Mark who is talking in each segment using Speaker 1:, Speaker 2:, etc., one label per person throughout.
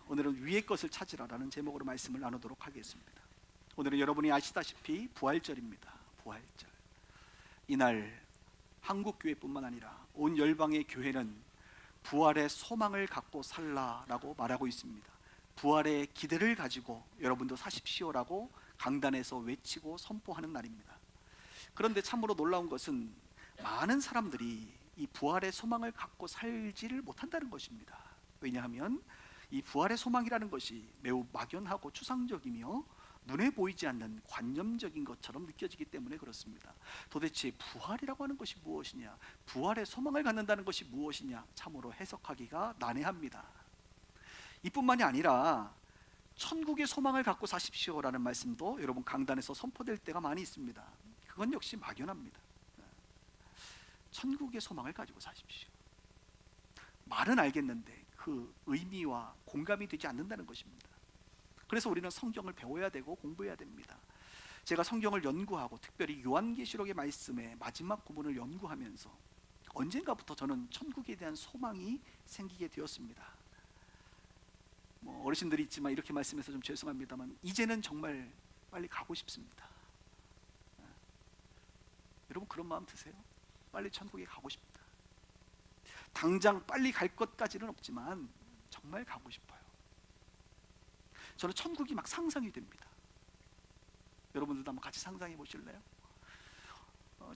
Speaker 1: 오늘은 위의 것을 찾으라라는 제목으로 말씀을 나누도록 하겠습니다. 오늘은 여러분이 아시다시피 부활절입니다. 부활절. 이날 한국교회뿐만 아니라 온 열방의 교회는 부활의 소망을 갖고 살라라고 말하고 있습니다. 부활의 기대를 가지고 여러분도 사십시오라고 강단에서 외치고 선포하는 날입니다. 그런데 참으로 놀라운 것은 많은 사람들이 이 부활의 소망을 갖고 살지를 못한다는 것입니다. 왜냐하면 이 부활의 소망이라는 것이 매우 막연하고 추상적이며 눈에 보이지 않는 관념적인 것처럼 느껴지기 때문에 그렇습니다. 도대체 부활이라고 하는 것이 무엇이냐, 부활의 소망을 갖는다는 것이 무엇이냐, 참으로 해석하기가 난해합니다. 이뿐만이 아니라 천국의 소망을 갖고 사십시오라는 말씀도 여러분 강단에서 선포될 때가 많이 있습니다. 그건 역시 막연합니다. 천국의 소망을 가지고 사십시오. 말은 알겠는데 그 의미와 공감이 되지 않는다는 것입니다. 그래서 우리는 성경을 배워야 되고 공부해야 됩니다. 제가 성경을 연구하고 특별히 요한계시록의 말씀의 마지막 부분을 연구하면서 언젠가부터 저는 천국에 대한 소망이 생기게 되었습니다. 어르신들이 있지만 이렇게 말씀해서 좀 죄송합니다만 이제는 정말 빨리 가고 싶습니다. 여러분 그런 마음 드세요? 빨리 천국에 가고 싶다. 당장 빨리 갈 것까지는 없지만 정말 가고 싶어요. 저는 천국이 막 상상이 됩니다. 여러분들도 한번 같이 상상해 보실래요?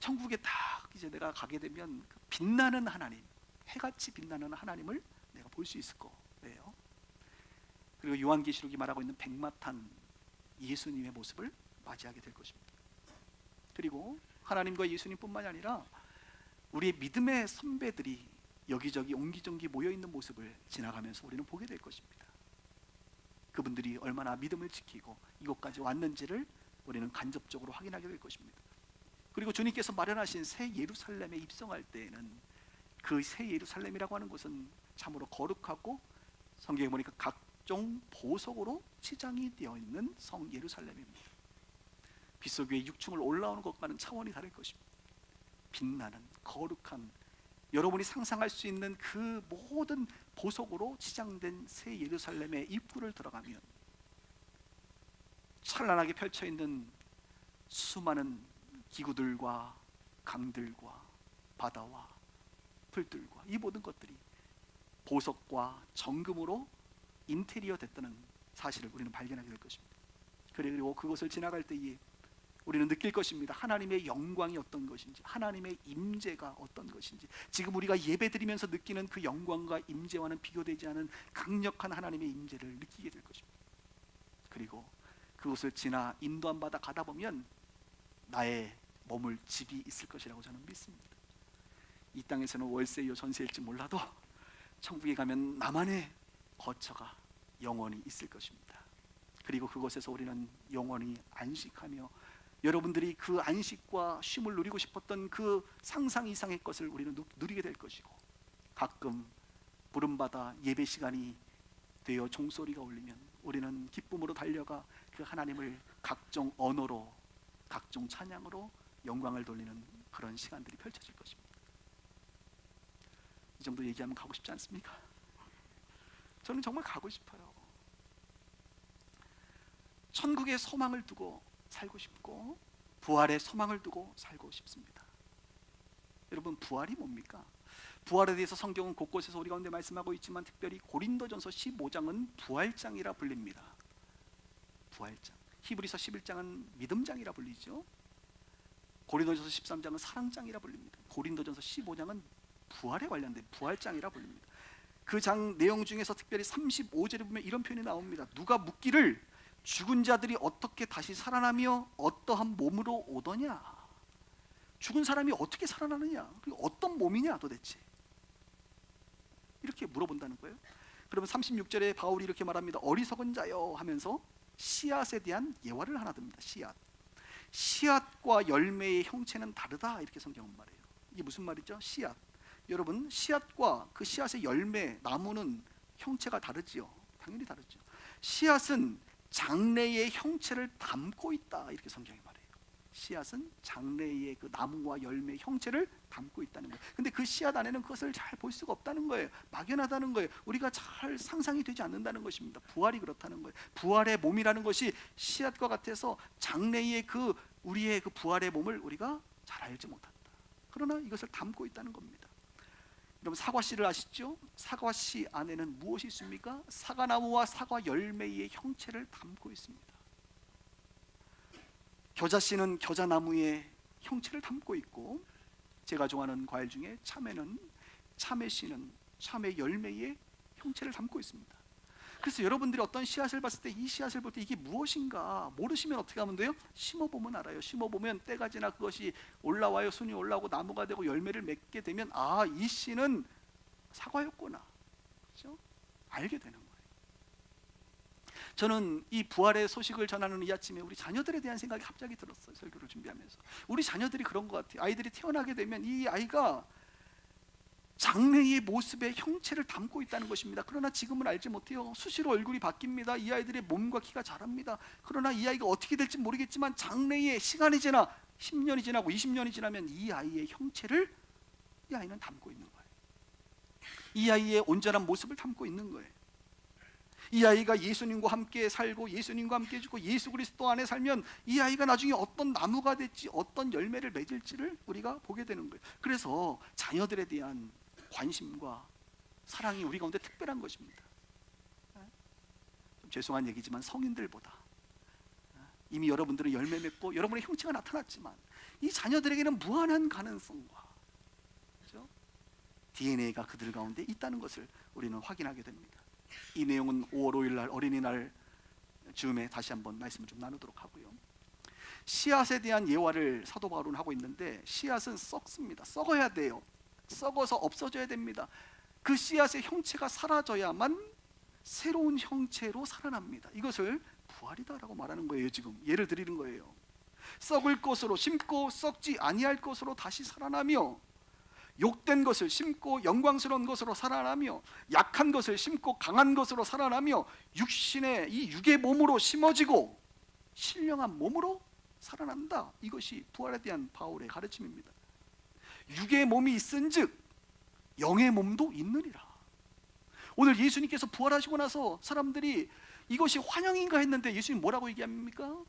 Speaker 1: 천국에 딱 이제 내가 가게 되면 그 빛나는 하나님, 해같이 빛나는 하나님을 내가 볼 수 있을 거예요. 그리고 요한계시록이 말하고 있는 백마탄 예수님의 모습을 맞이하게 될 것입니다. 그리고 하나님과 예수님뿐만이 아니라 우리의 믿음의 선배들이 여기저기 옹기종기 모여있는 모습을 지나가면서 우리는 보게 될 것입니다. 그분들이 얼마나 믿음을 지키고 이곳까지 왔는지를 우리는 간접적으로 확인하게 될 것입니다. 그리고 주님께서 마련하신 새 예루살렘에 입성할 때에는 그 새 예루살렘이라고 하는 것은 참으로 거룩하고 성경에 보니까 각종 보석으로 치장이 되어 있는 성 예루살렘입니다. 빗속 위에 6층을 올라오는 것과는 차원이 다를 것입니다. 빛나는 거룩한, 여러분이 상상할 수 있는 그 모든 보석으로 치장된 새 예루살렘의 입구를 들어가면 찬란하게 펼쳐있는 수많은 기구들과 강들과 바다와 풀들과 이 모든 것들이 보석과 정금으로 인테리어 됐다는 사실을 우리는 발견하게 될 것입니다. 그리고 그것을 지나갈 때에 우리는 느낄 것입니다. 하나님의 영광이 어떤 것인지, 하나님의 임재가 어떤 것인지, 지금 우리가 예배드리면서 느끼는 그 영광과 임재와는 비교되지 않은 강력한 하나님의 임재를 느끼게 될 것입니다. 그리고 그것을 지나 인도함 받아 가다 보면 나의 머물 집이 있을 것이라고 저는 믿습니다. 이 땅에서는 월세요 전세일지 몰라도 천국에 가면 나만의 거처가 영원히 있을 것입니다. 그리고 그곳에서 우리는 영원히 안식하며 여러분들이 그 안식과 쉼을 누리고 싶었던 그 상상 이상의 것을 우리는 누리게 될 것이고, 가끔 부름받아 예배 시간이 되어 종소리가 울리면 우리는 기쁨으로 달려가 그 하나님을 각종 언어로, 각종 찬양으로 영광을 돌리는 그런 시간들이 펼쳐질 것입니다. 이 정도 얘기하면 가고 싶지 않습니까? 저는 정말 가고 싶어요. 천국의 소망을 두고 살고 싶고 부활의 소망을 두고 살고 싶습니다. 여러분, 부활이 뭡니까? 부활에 대해서 성경은 곳곳에서 우리 가운데 말씀하고 있지만 특별히 고린도전서 15장은 부활장이라 불립니다. 부활장. 히브리서 11장은 믿음장이라 불리죠. 고린도전서 13장은 사랑장이라 불립니다. 고린도전서 15장은 부활에 관련된 부활장이라 불립니다. 그 장 내용 중에서 특별히 35절에 보면 이런 표현이 나옵니다. 누가 묻기를 죽은 자들이 어떻게 다시 살아나며 어떠한 몸으로 오더냐? 죽은 사람이 어떻게 살아나느냐? 그리고 어떤 몸이냐 도대체? 이렇게 물어본다는 거예요. 그러면 36절에 바울이 이렇게 말합니다. 어리석은 자여 하면서 씨앗에 대한 예화를 하나 듭니다. 씨앗과 열매의 형체는 다르다, 이렇게 성경은 말해요. 이게 무슨 말이죠? 씨앗. 여러분, 씨앗과 그 씨앗의 열매, 나무는 형체가 다르지요. 당연히 다르죠. 씨앗은 장래의 형체를 담고 있다, 이렇게 성경이 말해요. 씨앗은 장래의 그 나무와 열매 형체를 담고 있다는 거예요. 근데 그 씨앗 안에는 그것을 잘 볼 수가 없다는 거예요. 막연하다는 거예요. 우리가 잘 상상이 되지 않는다는 것입니다. 부활이 그렇다는 거예요. 부활의 몸이라는 것이 씨앗과 같아서 장래의 그 우리의 그 부활의 몸을 우리가 잘 알지 못한다. 그러나 이것을 담고 있다는 겁니다. 여러분, 사과씨를 아시죠? 사과씨 안에는 무엇이 있습니까? 사과나무와 사과 열매의 형체를 담고 있습니다. 겨자씨는 겨자나무의 형체를 담고 있고, 제가 좋아하는 과일 중에 참외는 참외씨는 참외 열매의 형체를 담고 있습니다. 그래서 여러분들이 어떤 씨앗을 봤을 때 이 씨앗을 볼 때 이게 무엇인가 모르시면 어떻게 하면 돼요? 심어보면 알아요. 심어보면 때가 지나 그것이 올라와요. 순이 올라오고 나무가 되고 열매를 맺게 되면 아, 이 씨는 사과였구나, 그렇죠? 알게 되는 거예요. 저는 이 부활의 소식을 전하는 이 아침에 우리 자녀들에 대한 생각이 갑자기 들었어요. 설교를 준비하면서 우리 자녀들이 그런 것 같아요. 아이들이 태어나게 되면 이 아이가 장래의 모습의 형체를 담고 있다는 것입니다. 그러나 지금은 알지 못해요. 수시로 얼굴이 바뀝니다. 이 아이들의 몸과 키가 자랍니다. 그러나 이 아이가 어떻게 될지 모르겠지만 장래의 시간이 지나 10년이 지나고 20년이 지나면 이 아이의 형체를 이 아이는 담고 있는 거예요. 이 아이의 온전한 모습을 담고 있는 거예요. 이 아이가 예수님과 함께 살고 예수님과 함께 죽고 예수 그리스도 안에 살면 이 아이가 나중에 어떤 나무가 될지 어떤 열매를 맺을지를 우리가 보게 되는 거예요. 그래서 자녀들에 대한 관심과 사랑이 우리 가운데 특별한 것입니다. 좀 죄송한 얘기지만 성인들보다 이미 여러분들은 열매 맺고 여러분의 형체가 나타났지만 이 자녀들에게는 무한한 가능성과, 그렇죠? DNA가 그들 가운데 있다는 것을 우리는 확인하게 됩니다. 이 내용은 5월 5일 날 어린이날 즈음에 다시 한번 말씀을 좀 나누도록 하고요. 씨앗에 대한 예화를 사도 바울은 하고 있는데 씨앗은 썩습니다. 썩어야 돼요. 썩어서 없어져야 됩니다. 그 씨앗의 형체가 사라져야만 새로운 형체로 살아납니다. 이것을 부활이다라고 말하는 거예요. 지금 예를 드리는 거예요. 썩을 것으로 심고 썩지 아니할 것으로 다시 살아나며, 욕된 것을 심고 영광스러운 것으로 살아나며, 약한 것을 심고 강한 것으로 살아나며, 육신의 이 육의 몸으로 심어지고 신령한 몸으로 살아난다. 이것이 부활에 대한 바울의 가르침입니다. 육의 몸이 있은즉 영의 몸도 있느니라. 오늘 예수님께서 부활하시고 나서 사람들이 이것이 환영인가 했는데 예수님 뭐라고 얘기합니까?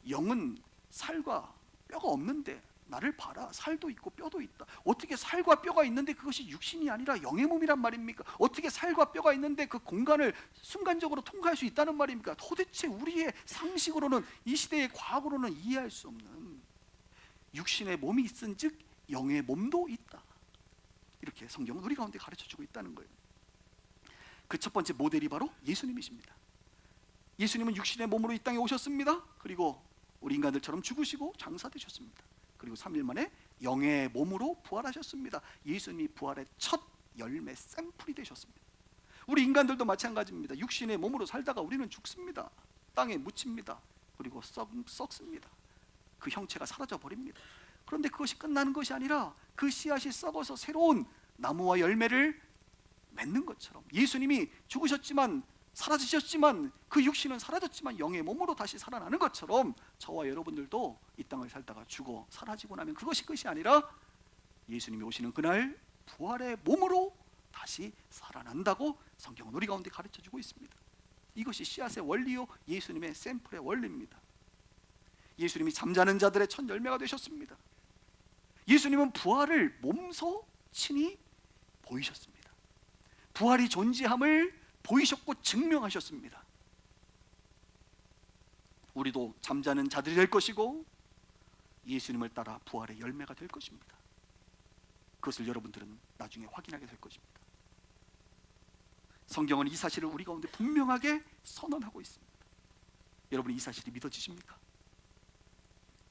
Speaker 1: 영은 살과 뼈가 없는데 나를 봐라, 살도 있고 뼈도 있다. 어떻게 살과 뼈가 있는데 그것이 육신이 아니라 영의 몸이란 말입니까? 어떻게 살과 뼈가 있는데 그 공간을 순간적으로 통과할 수 있다는 말입니까? 도대체 우리의 상식으로는, 이 시대의 과학으로는 이해할 수 없는, 육신의 몸이 있은즉 영의 몸도 있다. 이렇게 성경은 우리 가운데 가르쳐주고 있다는 거예요. 그 첫 번째 모델이 바로 예수님이십니다. 예수님은 육신의 몸으로 이 땅에 오셨습니다. 그리고 우리 인간들처럼 죽으시고 장사되셨습니다. 그리고 3일 만에 영의 몸으로 부활하셨습니다. 예수님이 부활의 첫 열매 샘플이 되셨습니다. 우리 인간들도 마찬가지입니다. 육신의 몸으로 살다가 우리는 죽습니다. 땅에 묻힙니다. 그리고 썩습니다. 그 형체가 사라져 버립니다. 그런데 그것이 끝나는 것이 아니라 그 씨앗이 썩어서 새로운 나무와 열매를 맺는 것처럼, 예수님이 죽으셨지만 사라지셨지만 그 육신은 사라졌지만 영의 몸으로 다시 살아나는 것처럼 저와 여러분들도 이 땅을 살다가 죽어 사라지고 나면 그것이 끝이 아니라 예수님이 오시는 그날 부활의 몸으로 다시 살아난다고 성경은 우리 가운데 가르쳐주고 있습니다. 이것이 씨앗의 원리요, 예수님의 샘플의 원리입니다. 예수님이 잠자는 자들의 첫 열매가 되셨습니다. 예수님은 부활을 몸소 친히 보이셨습니다. 부활이 존재함을 보이셨고 증명하셨습니다. 우리도 잠자는 자들이 될 것이고 예수님을 따라 부활의 열매가 될 것입니다. 그것을 여러분들은 나중에 확인하게 될 것입니다. 성경은 이 사실을 우리 가운데 분명하게 선언하고 있습니다. 여러분이 이 사실이 믿어지십니까?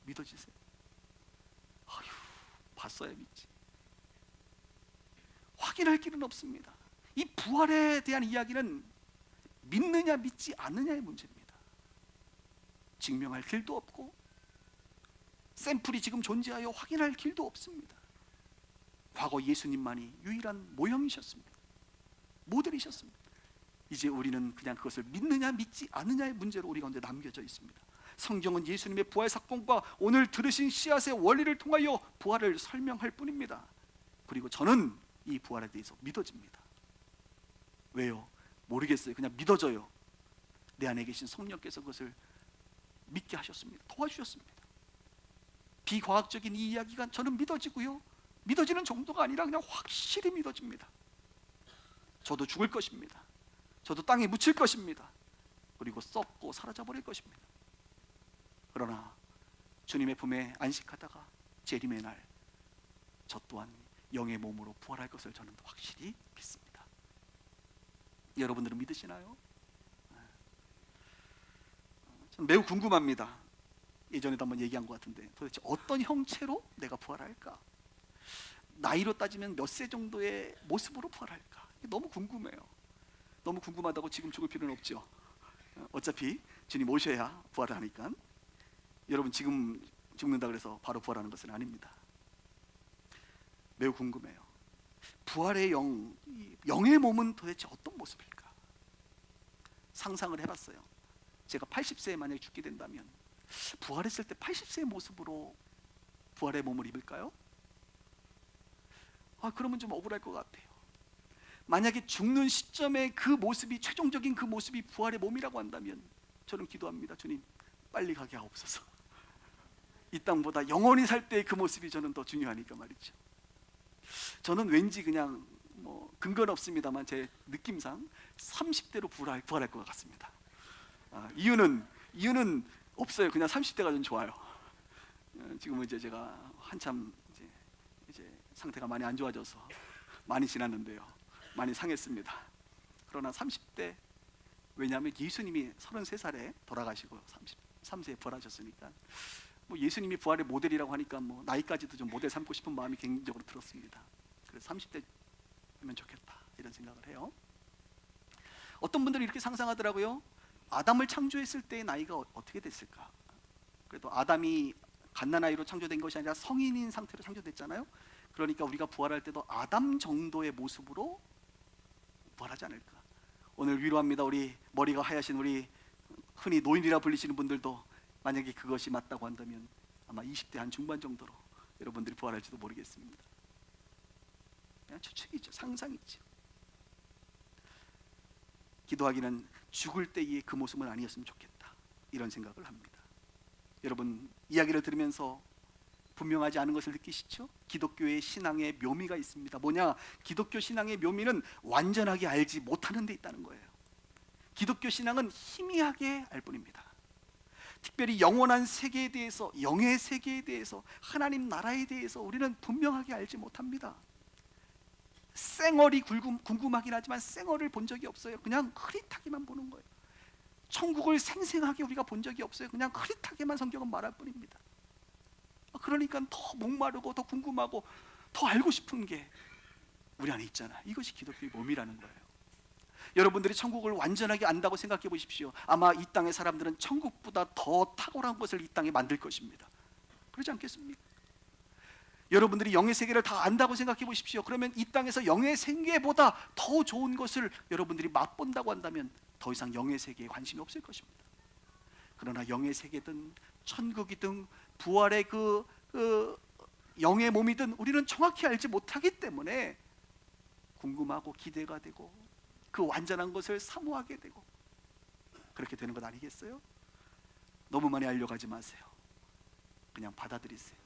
Speaker 1: 믿어지세요? 아휴, 봤어야 믿지. 확인할 길은 없습니다. 이 부활에 대한 이야기는 믿느냐 믿지 않느냐의 문제입니다. 증명할 길도 없고 샘플이 지금 존재하여 확인할 길도 없습니다. 과거 예수님만이 유일한 모형이셨습니다. 모델이셨습니다. 이제 우리는 그냥 그것을 믿느냐 믿지 않느냐의 문제로 우리 가운데 남겨져 있습니다. 성경은 예수님의 부활 사건과 오늘 들으신 씨앗의 원리를 통하여 부활을 설명할 뿐입니다. 그리고 저는 이 부활에 대해서 믿어집니다. 왜요? 모르겠어요. 그냥 믿어져요. 내 안에 계신 성령께서 그것을 믿게 하셨습니다. 도와주셨습니다. 비과학적인 이 이야기가 저는 믿어지고요, 믿어지는 정도가 아니라 그냥 확실히 믿어집니다. 저도 죽을 것입니다. 저도 땅에 묻힐 것입니다. 그리고 썩고 사라져버릴 것입니다. 그러나 주님의 품에 안식하다가 재림의 날 저 또한 영의 몸으로 부활할 것을 저는 확실히 믿습니다. 여러분들은 믿으시나요? 저는 매우 궁금합니다. 예전에도 한번 얘기한 것 같은데 도대체 어떤 형체로 내가 부활할까? 나이로 따지면 몇 세 정도의 모습으로 부활할까? 너무 궁금해요. 너무 궁금하다고 지금 죽을 필요는 없죠. 어차피 주님 오셔야 부활을 하니까. 여러분 지금 죽는다 그래서 바로 부활하는 것은 아닙니다. 매우 궁금해요. 부활의 영의 몸은 도대체 어떤 모습일까? 상상을 해봤어요. 제가 80세에 만약에 죽게 된다면 부활했을 때 80세의 모습으로 부활의 몸을 입을까요? 그러면 좀 억울할 것 같아요. 만약에 죽는 시점에 그 모습이, 최종적인 그 모습이 부활의 몸이라고 한다면 저는 기도합니다. 주님 빨리 가게 하옵소서. 이 땅보다 영원히 살 때의 그 모습이 저는 더 중요하니까 말이죠. 저는 왠지 그냥 근거는 없습니다만 제 느낌상 30대로 부활할 것 같습니다. 이유는 없어요. 그냥 30대가 좀 좋아요. 지금은 이제 제가 한참 이제 상태가 많이 안 좋아져서 많이 지났는데요, 많이 상했습니다. 그러나 30대, 왜냐하면 예수님이 33살에 돌아가시고 33세에 부활하셨으니까 예수님이 부활의 모델이라고 하니까 나이까지도 좀 모델 삼고 싶은 마음이 개인적으로 들었습니다. 그래서 30대면 좋겠다 이런 생각을 해요. 어떤 분들이 이렇게 상상하더라고요. 아담을 창조했을 때의 나이가 어떻게 됐을까? 그래도 아담이 갓난아이로 창조된 것이 아니라 성인인 상태로 창조됐잖아요. 그러니까 우리가 부활할 때도 아담 정도의 모습으로 부활하지 않을까? 오늘 위로합니다. 우리 머리가 하얗신 우리 흔히 노인이라 불리시는 분들도 만약에 그것이 맞다고 한다면 아마 20대 한 중반 정도로 여러분들이 부활할지도 모르겠습니다. 그냥 추측이죠. 상상이죠. 기도하기는 죽을 때의 그 모습은 아니었으면 좋겠다 이런 생각을 합니다. 여러분 이야기를 들으면서 분명하지 않은 것을 느끼시죠? 기독교의 신앙의 묘미가 있습니다. 뭐냐? 기독교 신앙의 묘미는 완전하게 알지 못하는 데 있다는 거예요. 기독교 신앙은 희미하게 알 뿐입니다. 특별히 영원한 세계에 대해서, 영의 세계에 대해서, 하나님 나라에 대해서 우리는 분명하게 알지 못합니다. 쌩얼이 궁금하긴 하지만 쌩얼을 본 적이 없어요. 그냥 흐릿하게만 보는 거예요. 천국을 생생하게 우리가 본 적이 없어요. 그냥 흐릿하게만 성경은 말할 뿐입니다. 그러니까 더 목마르고 더 궁금하고 더 알고 싶은 게 우리 안에 있잖아요. 이것이 기독교의 몸이라는 거예요. 여러분들이 천국을 완전하게 안다고 생각해 보십시오. 아마 이 땅의 사람들은 천국보다 더 탁월한 것을 이 땅에 만들 것입니다. 그러지 않겠습니까? 여러분들이 영의 세계를 다 안다고 생각해 보십시오. 그러면 이 땅에서 영의 세계보다 더 좋은 것을 여러분들이 맛본다고 한다면 더 이상 영의 세계에 관심이 없을 것입니다. 그러나 영의 세계든 천국이든 부활의 그 영의 몸이든 우리는 정확히 알지 못하기 때문에 궁금하고 기대가 되고 그 완전한 것을 사모하게 되고 그렇게 되는 것 아니겠어요? 너무 많이 알려가지 마세요. 그냥 받아들이세요.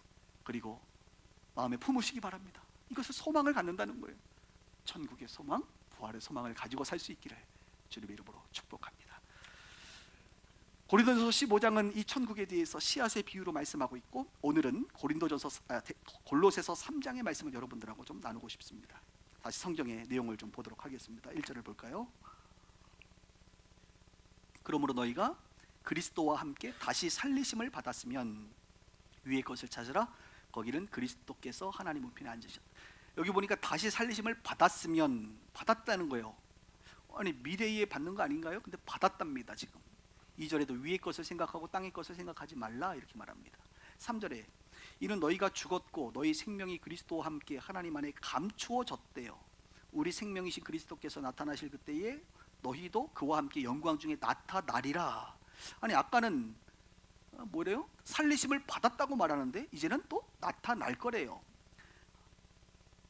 Speaker 1: 그리고 마음에 품으시기 바랍니다. 이것을 소망을 갖는다는 거예요. 천국의 소망, 부활의 소망을 가지고 살 수 있기를 주님의 이름으로 축복합니다. 고린도전서 15장은 이 천국에 대해서 씨앗의 비유로 말씀하고 있고, 오늘은 골로새서 3장의 말씀을 여러분들하고 좀 나누고 싶습니다. 다시 성경의 내용을 좀 보도록 하겠습니다. 1절을 볼까요? 그러므로 너희가 그리스도와 함께 다시 살리심을 받았으면 위의 것을 찾으라. 거기는 그리스도께서 하나님 우편에 앉으셨다. 여기 보니까 다시 살리심을 받았으면, 받았다는 거예요. 아니 미래에 받는 거 아닌가요? 근데 받았답니다. 지금 2절에도 위의 것을 생각하고 땅의 것을 생각하지 말라 이렇게 말합니다. 3절에 이는 너희가 죽었고 너희 생명이 그리스도와 함께 하나님 안에 감추어졌대요. 우리 생명이신 그리스도께서 나타나실 그때에 너희도 그와 함께 영광 중에 나타나리라. 아니 아까는 뭐래요? 살리심을 받았다고 말하는데 이제는 또 나타날 거래요.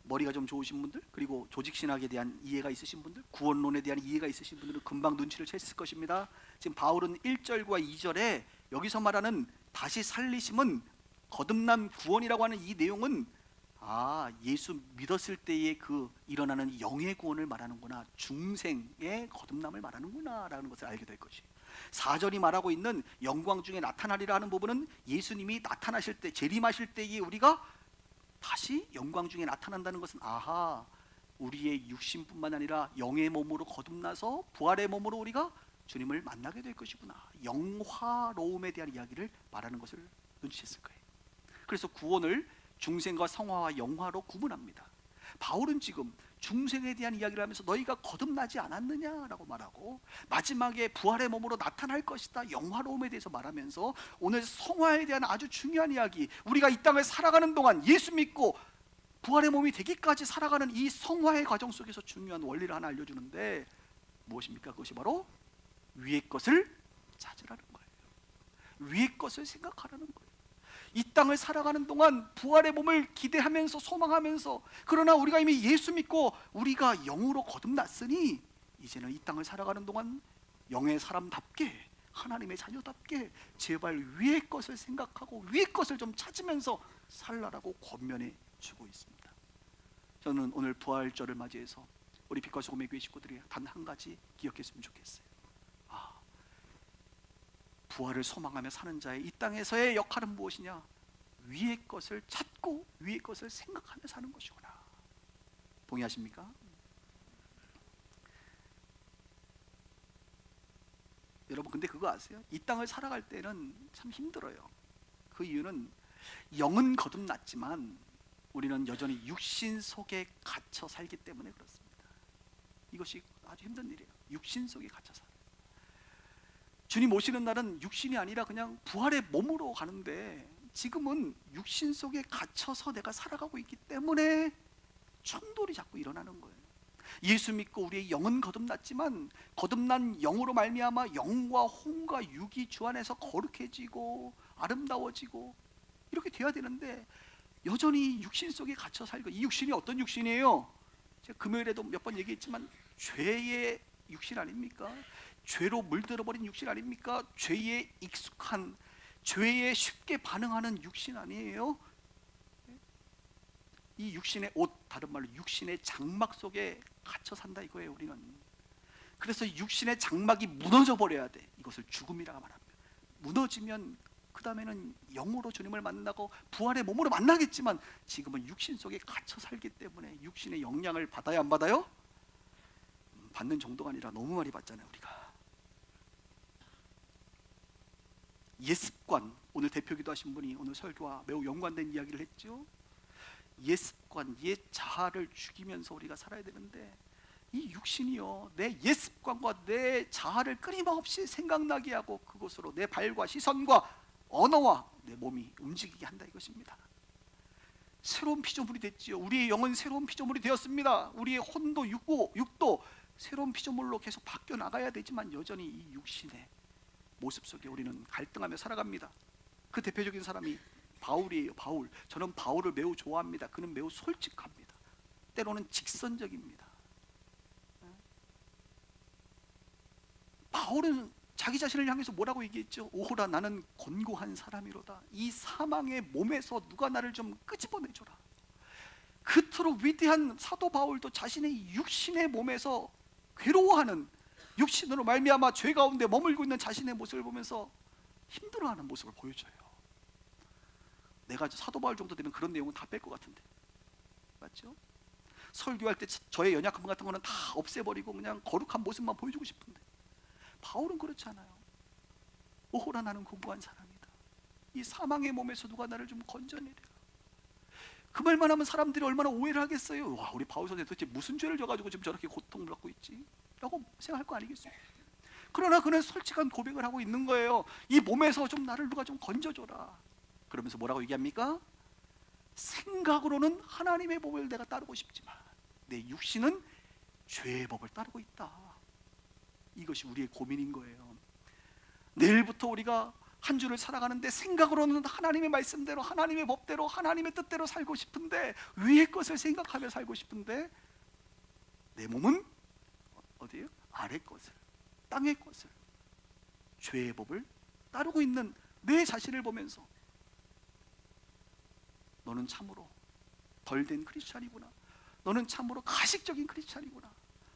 Speaker 1: 머리가 좀 좋으신 분들, 그리고 조직신학에 대한 이해가 있으신 분들, 구원론에 대한 이해가 있으신 분들은 금방 눈치를 챘을 것입니다. 지금 바울은 1절과 2절에 여기서 말하는 다시 살리심은 거듭난 구원이라고 하는 이 내용은 예수 믿었을 때의 그 일어나는 영의 구원을 말하는구나, 중생의 거듭남을 말하는구나 라는 것을 알게 될 것이에요. 4절이 말하고 있는 영광 중에 나타나리라 하는 부분은 예수님이 나타나실 때, 재림하실 때에 우리가 다시 영광 중에 나타난다는 것은 우리의 육신뿐만 아니라 영의 몸으로 거듭나서 부활의 몸으로 우리가 주님을 만나게 될 것이구나, 영화로움에 대한 이야기를 말하는 것을 눈치챘을 거예요. 그래서 구원을 중생과 성화와 영화로 구분합니다. 바울은 지금 중생에 대한 이야기를 하면서 너희가 거듭나지 않았느냐라고 말하고, 마지막에 부활의 몸으로 나타날 것이다, 영화로움에 대해서 말하면서 오늘 성화에 대한 아주 중요한 이야기, 우리가 이 땅을 살아가는 동안 예수 믿고 부활의 몸이 되기까지 살아가는 이 성화의 과정 속에서 중요한 원리를 하나 알려주는데, 무엇입니까? 그것이 바로 위의 것을 찾으라는 거예요. 위의 것을 생각하라는 거예요. 이 땅을 살아가는 동안 부활의 몸을 기대하면서 소망하면서, 그러나 우리가 이미 예수 믿고 우리가 영으로 거듭났으니 이제는 이 땅을 살아가는 동안 영의 사람답게, 하나님의 자녀답게 제발 위의 것을 생각하고 위의 것을 좀 찾으면서 살라라고 권면해 주고 있습니다. 저는 오늘 부활절을 맞이해서 우리 빛과 소금의 교회 식구들이 단 한 가지 기억했으면 좋겠어요. 부활을 소망하며 사는 자의 이 땅에서의 역할은 무엇이냐? 위의 것을 찾고 위의 것을 생각하며 사는 것이구나. 동의하십니까? 여러분, 근데 그거 아세요? 이 땅을 살아갈 때는 참 힘들어요. 그 이유는 영은 거듭났지만 우리는 여전히 육신 속에 갇혀 살기 때문에 그렇습니다. 이것이 아주 힘든 일이에요. 육신 속에 갇혀 살아요. 주님 오시는 날은 육신이 아니라 그냥 부활의 몸으로 가는데, 지금은 육신 속에 갇혀서 내가 살아가고 있기 때문에 충돌이 자꾸 일어나는 거예요. 예수 믿고 우리의 영은 거듭났지만 거듭난 영으로 말미암아 영과 혼과 육이 주 안에서 거룩해지고 아름다워지고 이렇게 돼야 되는데, 여전히 육신 속에 갇혀 살고, 이 육신이 어떤 육신이에요? 제가 금요일에도 몇 번 얘기했지만 죄의 육신 아닙니까? 죄로 물들어버린 육신 아닙니까? 죄에 익숙한, 죄에 쉽게 반응하는 육신 아니에요? 이 육신의 옷, 다른 말로 육신의 장막 속에 갇혀 산다 이거예요, 우리는. 그래서 육신의 장막이 무너져 버려야 돼. 이것을 죽음이라고 말합니다. 무너지면 그 다음에는 영으로 주님을 만나고 부활의 몸으로 만나겠지만, 지금은 육신 속에 갇혀 살기 때문에 육신의 영향을 받아야 안 받아요? 받는 정도가 아니라 너무 많이 받잖아요, 우리가. 옛습관, 오늘 대표기도 하신 분이 오늘 설교와 매우 연관된 이야기를 했죠. 옛습관, 옛 자아를 죽이면서 우리가 살아야 되는데, 이 육신이요, 내 옛습관과 내 자아를 끊임없이 생각나게 하고 그것으로 내 발과 시선과 언어와 내 몸이 움직이게 한다 이것입니다. 새로운 피조물이 됐지요. 우리의 영은 새로운 피조물이 되었습니다. 우리의 혼도 육도 새로운 피조물로 계속 바뀌어 나가야 되지만 여전히 이 육신의 모습 속에 우리는 갈등하며 살아갑니다. 그 대표적인 사람이 바울이에요. 바울. 저는 바울을 매우 좋아합니다. 그는 매우 솔직합니다. 때로는 직선적입니다. 바울은 자기 자신을 향해서 뭐라고 얘기했죠? 오호라, 나는 곤고한 사람이로다. 이 사망의 몸에서 누가 나를 좀 끄집어내줘라. 그토록 위대한 사도 바울도 자신의 육신의 몸에서 괴로워하는, 육신으로 말미암아 죄 가운데 머물고 있는 자신의 모습을 보면서 힘들어하는 모습을 보여줘요. 내가 사도 바울 정도 되면 그런 내용은 다 뺄 것 같은데, 맞죠? 설교할 때 저의 연약함 같은 거는 다 없애버리고 그냥 거룩한 모습만 보여주고 싶은데, 바울은 그렇지 않아요. 오호라, 나는 곤고한 사람이다. 이 사망의 몸에서 누가 나를 좀 건져내려. 그 말만 하면 사람들이 얼마나 오해를 하겠어요. 와, 우리 바울 선생 도대체 무슨 죄를 져가지고 지금 저렇게 고통을 받고 있지? 라고 생각할 거 아니겠습니까? 그러나 그는 솔직한 고백을 하고 있는 거예요. 이 몸에서 좀 나를 누가 좀 건져줘라. 그러면서 뭐라고 얘기합니까? 생각으로는 하나님의 법을 내가 따르고 싶지만 내 육신은 죄의 법을 따르고 있다. 이것이 우리의 고민인 거예요. 내일부터 우리가 한 주를 살아가는데 생각으로는 하나님의 말씀대로, 하나님의 법대로, 하나님의 뜻대로 살고 싶은데, 위의 것을 생각하며 살고 싶은데 내 몸은 어디예요? 아래 것을, 땅의 것을, 죄의 법을 따르고 있는 내 자신을 보면서 너는 참으로 덜된 크리스찬이구나, 너는 참으로 가식적인 크리스찬이구나,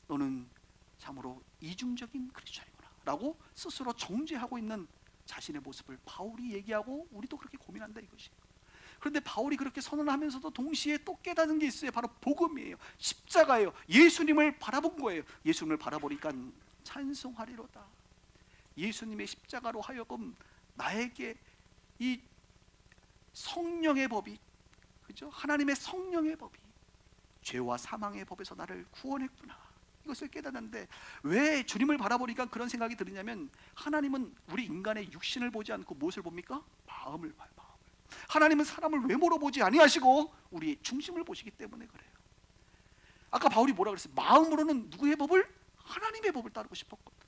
Speaker 1: 너는 참으로 이중적인 크리스찬이구나 라고 스스로 정죄하고 있는 자신의 모습을 바울이 얘기하고 우리도 그렇게 고민한다 이것이에요. 그런데 바울이 그렇게 선언하면서도 동시에 또 깨닫는 게 있어요. 바로 복음이에요. 십자가예요. 예수님을 바라본 거예요. 예수님을 바라보니까 찬송하리로다. 예수님의 십자가로 하여금 나에게 이 성령의 법이, 그죠? 하나님의 성령의 법이 죄와 사망의 법에서 나를 구원했구나, 이것을 깨닫는데, 왜 주님을 바라보니까 그런 생각이 드느냐면, 하나님은 우리 인간의 육신을 보지 않고 무엇을 봅니까? 마음을 봐요. 마음을. 하나님은 사람을 외모로 보지 아니하시고 우리의 중심을 보시기 때문에 그래요. 아까 바울이 뭐라 그랬어요? 마음으로는 누구의 법을? 하나님의 법을 따르고 싶었거든.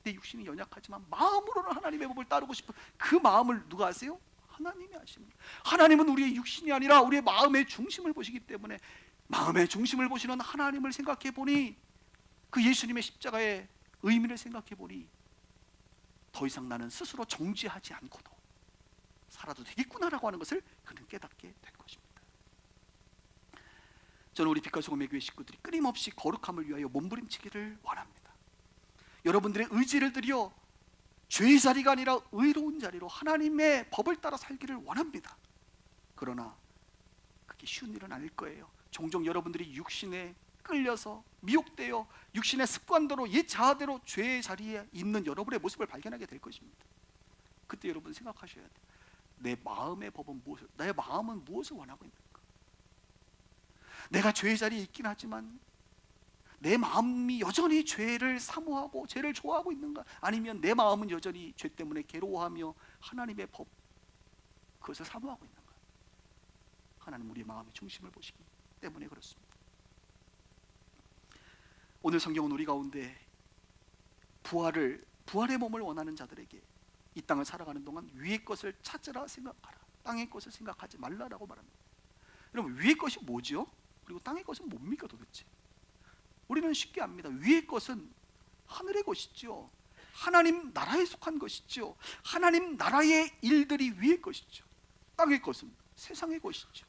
Speaker 1: 내 육신이 연약하지만 마음으로는 하나님의 법을 따르고 싶은 그 마음을 누가 아세요? 하나님이 아십니다. 하나님은 우리의 육신이 아니라 우리의 마음의 중심을 보시기 때문에, 마음의 중심을 보시는 하나님을 생각해 보니, 그 예수님의 십자가의 의미를 생각해 보니, 더 이상 나는 스스로 정죄하지 않고도 살아도 되겠구나라고 하는 것을 그는 깨닫게 된 것입니다. 저는 우리 빛과 소금의 교회 식구들이 끊임없이 거룩함을 위하여 몸부림치기를 원합니다. 여러분들의 의지를 들여 죄의 자리가 아니라 의로운 자리로 하나님의 법을 따라 살기를 원합니다. 그러나 그게 쉬운 일은 아닐 거예요. 종종 여러분들이 육신에 끌려서 미혹되어 육신의 습관대로, 옛 자아대로 죄의 자리에 있는 여러분의 모습을 발견하게 될 것입니다. 그때 여러분 생각하셔야 돼요. 내 마음의 법은 무엇을, 나의 마음은 무엇을 원하고 있는가? 내가 죄의 자리에 있긴 하지만 내 마음이 여전히 죄를 사모하고 죄를 좋아하고 있는가? 아니면 내 마음은 여전히 죄 때문에 괴로워하며 하나님의 법, 그것을 사모하고 있는가? 하나님 우리의 마음의 중심을 보시기 때문에 그렇습니다. 오늘 성경은 우리 가운데 부활의 몸을 원하는 자들에게 이 땅을 살아가는 동안 위의 것을 찾으라 생각하라, 땅의 것을 생각하지 말라라고 말합니다. 여러분, 위의 것이 뭐죠? 그리고 땅의 것은 뭡니까 도대체? 우리는 쉽게 압니다. 위의 것은 하늘의 것이죠. 하나님 나라에 속한 것이죠. 하나님 나라의 일들이 위의 것이죠. 땅의 것은 세상의 것이죠.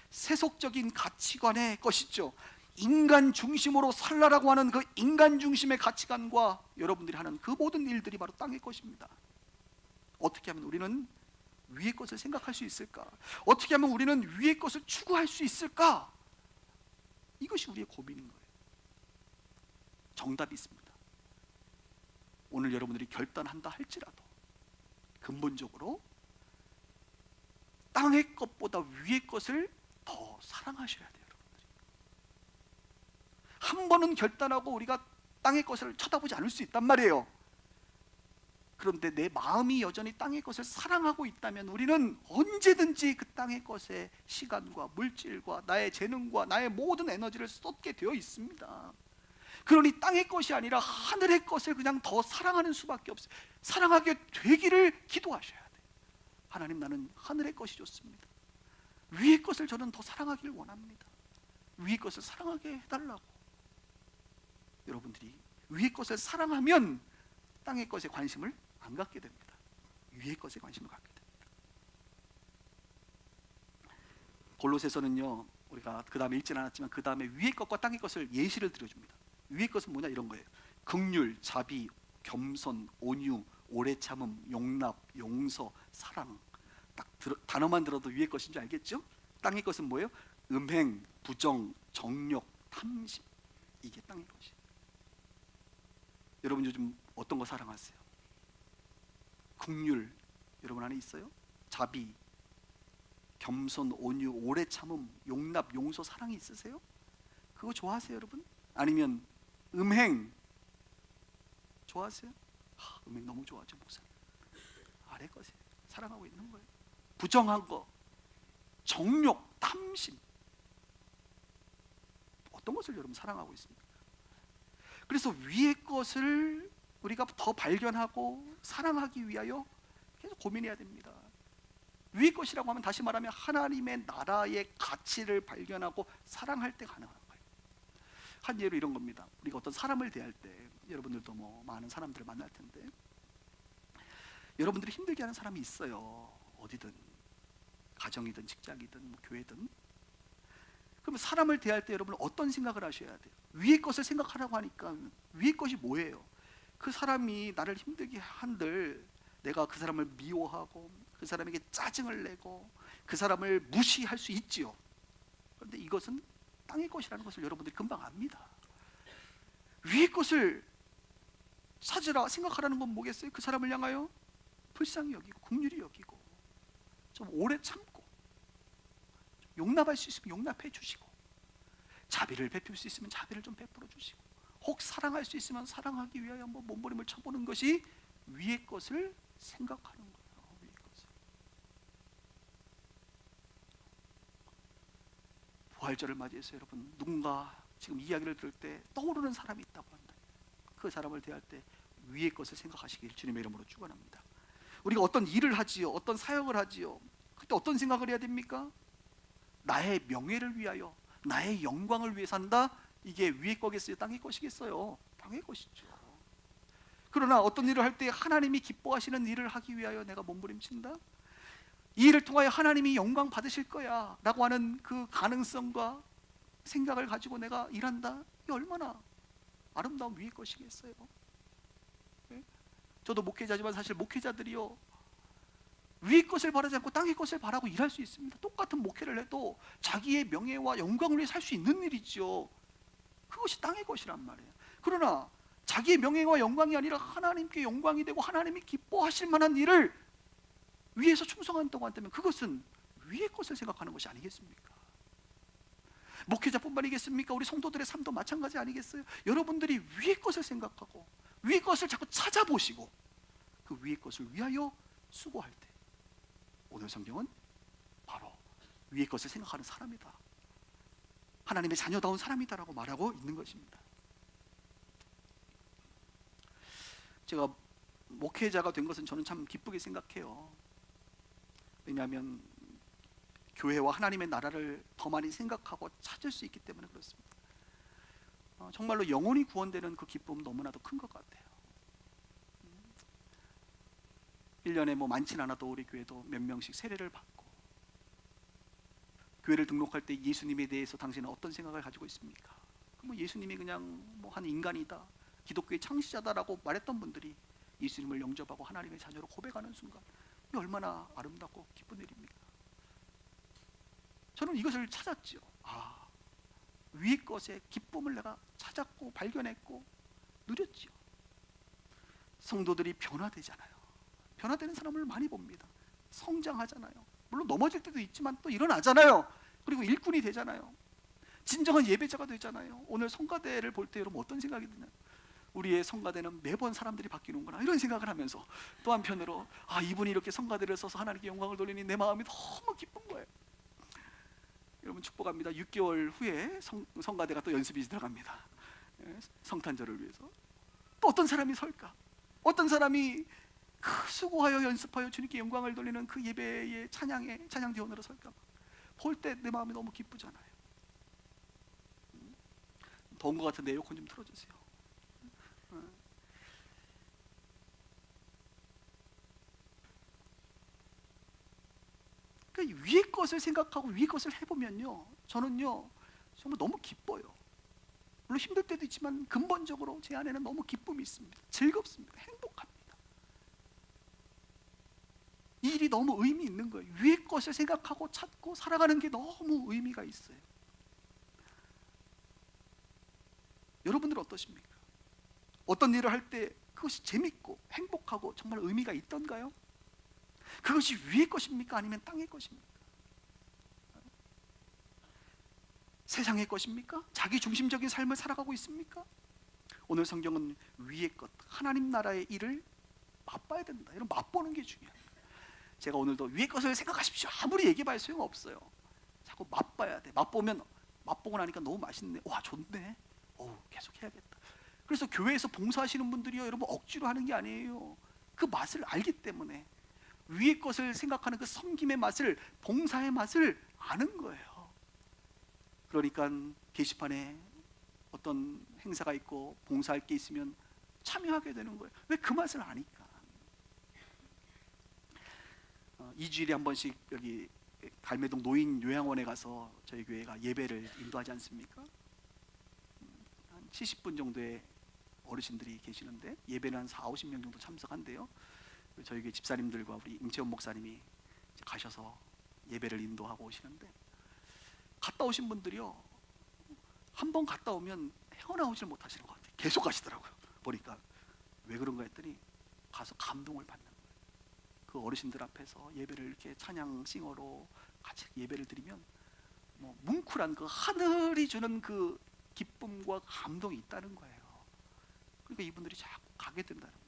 Speaker 1: 세속적인 가치관의 것이죠. 인간 중심으로 살라라고 하는 그 인간 중심의 가치관과 여러분들이 하는 그 모든 일들이 바로 땅의 것입니다. 어떻게 하면 우리는 위의 것을 생각할 수 있을까? 어떻게 하면 우리는 위의 것을 추구할 수 있을까? 이것이 우리의 고민인 거예요. 정답이 있습니다. 오늘 여러분들이 결단한다 할지라도 근본적으로 땅의 것보다 위의 것을 더 사랑하셔야 돼요. 여러분들이 한 번은 결단하고 우리가 땅의 것을 쳐다보지 않을 수 있단 말이에요. 그런데 내 마음이 여전히 땅의 것을 사랑하고 있다면 우리는 언제든지 그 땅의 것에 시간과 물질과 나의 재능과 나의 모든 에너지를 쏟게 되어 있습니다. 그러니 땅의 것이 아니라 하늘의 것을 그냥 더 사랑하는 수밖에 없어요. 사랑하게 되기를 기도하셔야 돼요. 하나님, 나는 하늘의 것이 좋습니다. 위의 것을 저는 더 사랑하기를 원합니다. 위의 것을 사랑하게 해달라고. 여러분들이 위의 것을 사랑하면 땅의 것에 관심을 안 갖게 됩니다. 위의 것에 관심을 갖게 됩니다. 골로새서는요, 우리가 그 다음에 읽지는 않았지만 그 다음에 위의 것과 땅의 것을 예시를 들어줍니다. 위의 것은 뭐냐? 이런 거예요. 긍휼, 자비, 겸손, 온유, 오래 참음, 용납, 용서, 사랑. 딱 단어만 들어도 위의 것인 줄 알겠죠? 땅의 것은 뭐예요? 음행, 부정, 정욕, 탐심. 이게 땅의 것이에요. 여러분 요즘 어떤 거 사랑하세요? 긍휼 여러분 안에 있어요? 자비, 겸손, 온유, 오래 참음, 용납, 용서, 사랑이 있으세요? 그거 좋아하세요 여러분? 아니면 음행 좋아하세요? 음행 너무 좋아하죠 목사님. 아래 것이에요. 사랑하고 있는 거예요. 부정한 거, 정욕, 탐심, 어떤 것을 여러분 사랑하고 있습니까? 그래서 위의 것을 우리가 더 발견하고 사랑하기 위하여 계속 고민해야 됩니다. 위의 것이라고 하면 다시 말하면 하나님의 나라의 가치를 발견하고 사랑할 때 가능한 거예요. 한 예로 이런 겁니다. 우리가 어떤 사람을 대할 때, 여러분들도 뭐 많은 사람들을 만날 텐데, 여러분들이 힘들게 하는 사람이 있어요. 어디든, 가정이든 직장이든 뭐 교회든. 그러면 사람을 대할 때 여러분은 어떤 생각을 하셔야 돼요? 위의 것을 생각하라고 하니까 위의 것이 뭐예요? 그 사람이 나를 힘들게 한들 내가 그 사람을 미워하고 그 사람에게 짜증을 내고 그 사람을 무시할 수 있지요. 그런데 이것은 땅의 것이라는 것을 여러분들이 금방 압니다. 위의 것을 찾으라 생각하라는 건 뭐겠어요? 그 사람을 향하여 불쌍히 여기고 긍휼히 여기고 좀 오래 참고 용납할 수 있으면 용납해 주시고 자비를 베풀 수 있으면 자비를 좀 베풀어 주시고 혹 사랑할 수 있으면 사랑하기 위하여 한번 몸부림을 쳐보는 것이 위의 것을 생각하는 거예요. 위의 것을. 부활절을 맞이해서 여러분 누군가 지금 이야기를 들을 때 떠오르는 사람이 있다고 한다. 그 사람을 대할 때 위의 것을 생각하시길 주님의 이름으로 축원합니다. 우리가 어떤 일을 하지요, 어떤 사역을 하지요. 그때 어떤 생각을 해야 됩니까? 나의 명예를 위하여, 나의 영광을 위해 산다. 이게 위의 거겠어요? 땅의 것이겠어요? 땅의 것이죠. 그러나 어떤 일을 할 때 하나님이 기뻐하시는 일을 하기 위하여 내가 몸부림친다. 이 일을 통하여 하나님이 영광 받으실 거야 라고 하는 그 가능성과 생각을 가지고 내가 일한다. 이게 얼마나 아름다운 위의 것이겠어요? 저도 목회자지만 사실 목회자들이요 위의 것을 바라지 않고 땅의 것을 바라고 일할 수 있습니다. 똑같은 목회를 해도 자기의 명예와 영광을 위해 살 수 있는 일이죠. 그것이 땅의 것이란 말이에요. 그러나 자기의 명예와 영광이 아니라 하나님께 영광이 되고 하나님이 기뻐하실 만한 일을 위해서 충성한다고 한다면 그것은 위의 것을 생각하는 것이 아니겠습니까? 목회자뿐만이겠습니까? 우리 성도들의 삶도 마찬가지 아니겠어요? 여러분들이 위의 것을 생각하고 위의 것을 자꾸 찾아보시고 그 위의 것을 위하여 수고할 때 오늘 성경은 바로 위의 것을 생각하는 사람이다, 하나님의 자녀다운 사람이다라고 말하고 있는 것입니다. 제가 목회자가 된 것은 저는 참 기쁘게 생각해요. 왜냐하면 교회와 하나님의 나라를 더 많이 생각하고 찾을 수 있기 때문에 그렇습니다. 정말로 영혼이 구원되는 그 기쁨 너무나도 큰 것 같아요. 1년에 뭐 많진 않아도 우리 교회도 몇 명씩 세례를 받고, 교회를 등록할 때 예수님에 대해서 당신은 어떤 생각을 가지고 있습니까? 뭐 예수님이 그냥 뭐 한 인간이다, 기독교의 창시자다라고 말했던 분들이 예수님을 영접하고 하나님의 자녀로 고백하는 순간 이 얼마나 아름답고 기쁜 일입니까? 저는 이것을 찾았죠. 위의 것의 기쁨을 내가 찾았고 발견했고 누렸지요. 성도들이 변화되잖아요. 변화되는 사람을 많이 봅니다. 성장하잖아요. 물론 넘어질 때도 있지만 또 일어나잖아요. 그리고 일꾼이 되잖아요. 진정한 예배자가 되잖아요. 오늘 성가대를 볼 때 여러분 어떤 생각이 드나요? 우리의 성가대는 매번 사람들이 바뀌는구나 이런 생각을 하면서 또 한편으로 이분이 이렇게 성가대를 써서 하나님께 영광을 돌리니 내 마음이 너무 기쁜 거예요. 여러분 축복합니다. 6개월 후에 성가대가 또 연습이 들어갑니다. 성탄절을 위해서 또 어떤 사람이 설까? 어떤 사람이 수고하여 연습하여 주님께 영광을 돌리는 그 예배의 찬양대원으로 설까? 볼 때 내 마음이 너무 기쁘잖아요. 더운 것 같은데 에어컨 좀 틀어주세요. 그러니까 위의 것을 생각하고 위의 것을 해보면요, 저는요 정말 너무 기뻐요. 물론 힘들 때도 있지만 근본적으로 제 안에는 너무 기쁨이 있습니다. 즐겁습니다. 행복합니다. 이 일이 너무 의미 있는 거예요. 위의 것을 생각하고 찾고 살아가는 게 너무 의미가 있어요. 여러분들은 어떠십니까? 어떤 일을 할 때 그것이 재밌고 행복하고 정말 의미가 있던가요? 그것이 위의 것입니까? 아니면 땅의 것입니까? 세상의 것입니까? 자기 중심적인 삶을 살아가고 있습니까? 오늘 성경은 위의 것, 하나님 나라의 일을 맛봐야 된다. 이런 맛보는 게 중요합니다. 제가 오늘도 위의 것을 생각하십시오. 아무리 얘기해봐야 소용없어요. 자꾸 맛봐야 돼. 맛보고 나니까 너무 맛있네. 와 좋네. 계속 해야겠다. 그래서 교회에서 봉사하시는 분들이요, 여러분 억지로 하는 게 아니에요. 그 맛을 알기 때문에 위의 것을 생각하는 그 섬김의 맛을, 봉사의 맛을 아는 거예요. 그러니까 게시판에 어떤 행사가 있고 봉사할 게 있으면 참여하게 되는 거예요. 왜? 그 맛을 아니까. 2주일에 한 번씩 여기 갈매동 노인 요양원에 가서 저희 교회가 예배를 인도하지 않습니까? 한 70분 정도의 어르신들이 계시는데 예배는 한 4, 50명 정도 참석한대요. 저희 교회 집사님들과 우리 임채원 목사님이 가셔서 예배를 인도하고 오시는데, 갔다 오신 분들이요, 한 번 갔다 오면 헤어나오질 못하시는 것 같아요. 계속 가시더라고요. 보니까 왜 그런가 했더니 가서 감동을 받는 거예요. 그 어르신들 앞에서 예배를 이렇게 찬양 싱어로 같이 예배를 드리면 뭉클한 그 하늘이 주는 그 기쁨과 감동이 있다는 거예요. 그러니까 이분들이 자꾸 가게 된다는 거예요.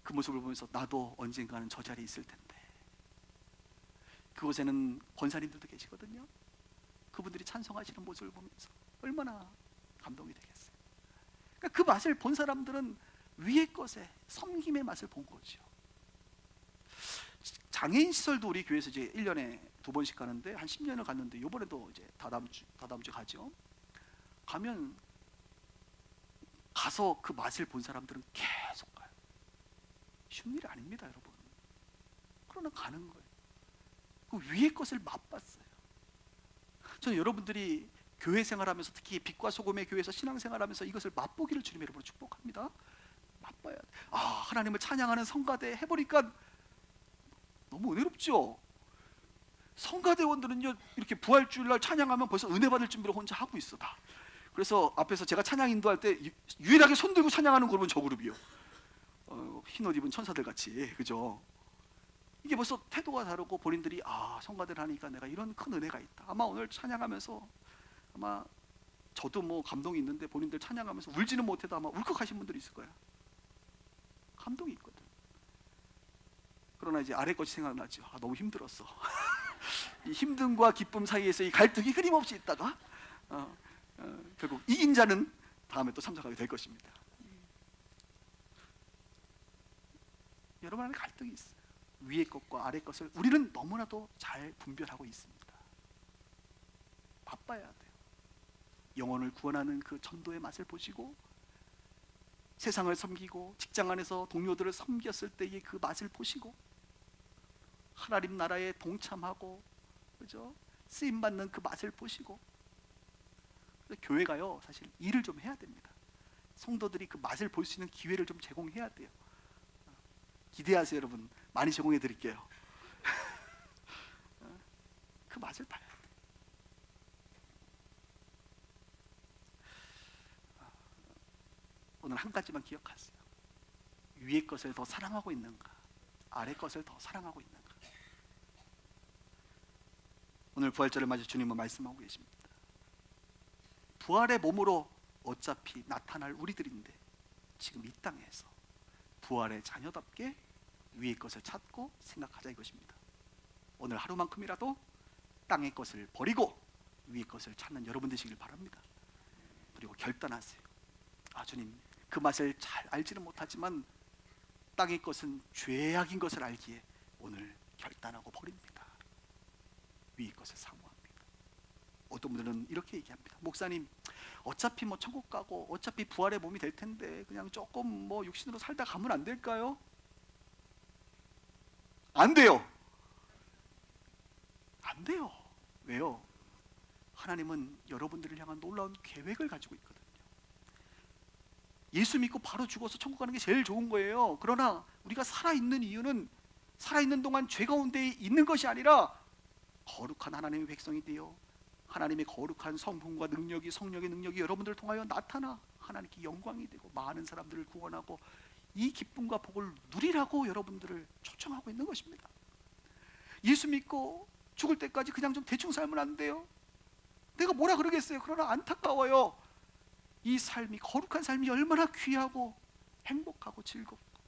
Speaker 1: 그 모습을 보면서 나도 언젠가는 저 자리에 있을 텐데. 그곳에는 권사님들도 계시거든요. 그분들이 찬송하시는 모습을 보면서 얼마나 감동이 되겠어요. 그러니까 그 맛을 본 사람들은 위의 것에 섬김의 맛을 본 거죠. 장애인 시설도 우리 교회에서 이제 1년에 2번씩 가는데 한 10년을 갔는데, 이번에도 이제 다다음 주 가죠. 가면 가서 그 맛을 본 사람들은 계속 가요. 쉬운 일이 아닙니다, 여러분. 그러나 가는 거예요. 그 위의 것을 맛봤어요. 저는 여러분들이 교회 생활하면서, 특히 빛과 소금의 교회에서 신앙생활하면서 이것을 맛보기를 주님 여러분을 축복합니다. 맛봐야 돼. 하나님을 찬양하는 성가대 해보니까 너무 은혜롭죠. 성가대원들은요, 이렇게 부활주일날 찬양하면 벌써 은혜 받을 준비를 혼자 하고 있어 다. 그래서 앞에서 제가 찬양 인도할 때 유일하게 손 들고 찬양하는 그룹은 저 그룹이요. 흰 옷 입은 천사들 같이, 그죠? 이게 벌써 태도가 다르고 본인들이 성가대를 하니까 내가 이런 큰 은혜가 있다. 아마 오늘 찬양하면서 아마 저도 뭐 감동이 있는데 본인들 찬양하면서 울지는 못해도 아마 울컥하신 분들이 있을 거야. 감동이 있거든. 그러나 이제 아래 것이 생각나죠. 너무 힘들었어. 이 힘듦과 기쁨 사이에서 이 갈등이 끊임없이 있다가 결국 이긴 자는 다음에 또 참석하게 될 것입니다. 여러분 안에 갈등이 있어요. 위의 것과 아래 것을 우리는 너무나도 잘 분별하고 있습니다. 바빠야 돼요. 영혼을 구원하는 그 전도의 맛을 보시고, 세상을 섬기고 직장 안에서 동료들을 섬겼을 때의 그 맛을 보시고, 하나님 나라에 동참하고, 그죠? 쓰임 받는 그 맛을 보시고. 교회가요, 사실 일을 좀 해야 됩니다. 성도들이 그 맛을 볼 수 있는 기회를 좀 제공해야 돼요. 기대하세요, 여러분. 많이 제공해 드릴게요. 그 맛을 봐야 돼요. 오늘 한 가지만 기억하세요. 위의 것을 더 사랑하고 있는가, 아래 것을 더 사랑하고 있는가. 오늘 부활절을 맞아 주님은 말씀하고 계십니다. 부활의 몸으로 어차피 나타날 우리들인데, 지금 이 땅에서 부활의 자녀답게 위의 것을 찾고 생각하자 이것입니다. 오늘 하루만큼이라도 땅의 것을 버리고 위의 것을 찾는 여러분 되시길 바랍니다. 그리고 결단하세요. 주님, 그 맛을 잘 알지는 못하지만 땅의 것은 죄악인 것을 알기에 오늘 결단하고 버립니다. 위의 것을 사모합니다. 어떤 분들은 이렇게 얘기합니다. 목사님, 어차피 뭐 천국 가고 어차피 부활의 몸이 될 텐데 그냥 조금 뭐 육신으로 살다 가면 안 될까요? 안 돼요. 안 돼요. 왜요? 하나님은 여러분들을 향한 놀라운 계획을 가지고 있거든요. 예수 믿고 바로 죽어서 천국 가는 게 제일 좋은 거예요. 그러나 우리가 살아있는 이유는 살아있는 동안 죄 가운데 있는 것이 아니라 거룩한 하나님의 백성이 되어 하나님의 거룩한 성품과 능력이, 성령의 능력이 여러분들을 통하여 나타나 하나님께 영광이 되고 많은 사람들을 구원하고 이 기쁨과 복을 누리라고 여러분들을 초청하고 있는 것입니다. 예수 믿고 죽을 때까지 그냥 좀 대충 살면 안 돼요. 내가 뭐라 그러겠어요. 그러나 안타까워요. 이 삶이, 거룩한 삶이 얼마나 귀하고 행복하고 즐겁고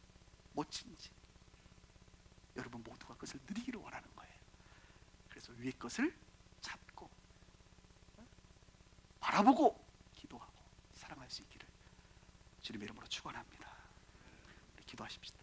Speaker 1: 멋진지 여러분 모두가 그것을 누리기를 원하는 거예요. 그래서 위의 것을 찾고 바라보고 기도하고 사랑할 수 있기를 주님의 이름으로 축원합니다. 기도하십시다.